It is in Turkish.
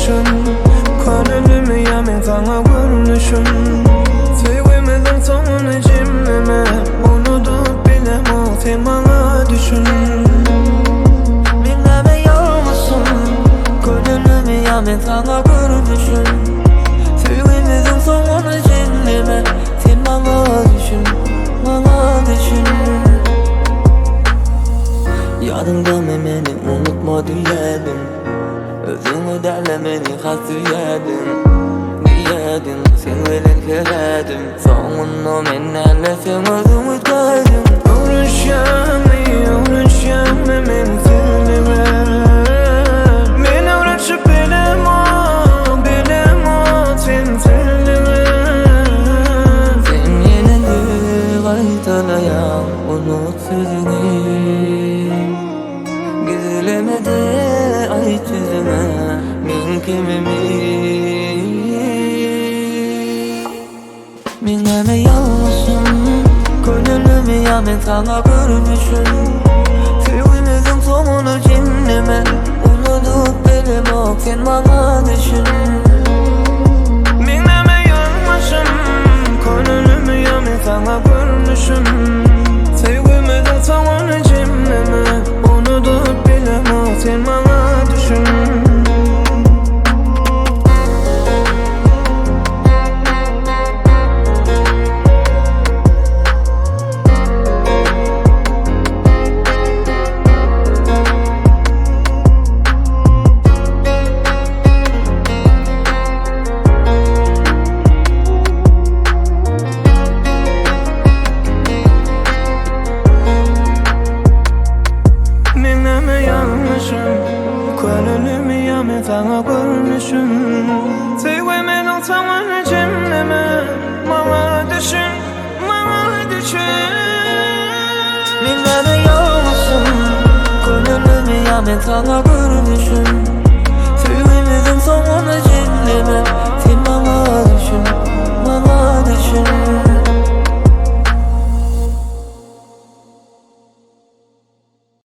düşün. Gönlümü yamen sana görünüşün. Sevgimizin sonunu cimrime unutup bilem o sen bana düşün. Dinleme yalnızsın. Gönlümü yamen sana görünüşün. Sevgimizin sonunu cimrime sen bana düşün, bana düşün. Yadımda beni unutma diyedim. Özümü derlemeni hasredim. Diyedin sen velin keredim. Sonunu menlerle sen özümü dedim. Uğraşam hemen sendime. Beni uğraşıp bilem o sen sendime. Sen yenildi kaytalayan unut sözünü. Gizlemede ay çözüme min kimimi. Bilmeme yalnızsın. Gönlümü yamen sana görünüşün. Sevgimizin sonunu cinleme unutup benim o sen bana düşün. Bilmeme yanmışım. Gönlümü yamen sana görünüşün. Sevgimizin sonunu cimrime unutup bilem o sen bana düşün. Gönlümü yamen sana görünüşün. Sevgimizin sonunu cimrime bana düşün, bana düşün. Bilmeme yalnızsın. Gönlümü yamen sana görünüşün.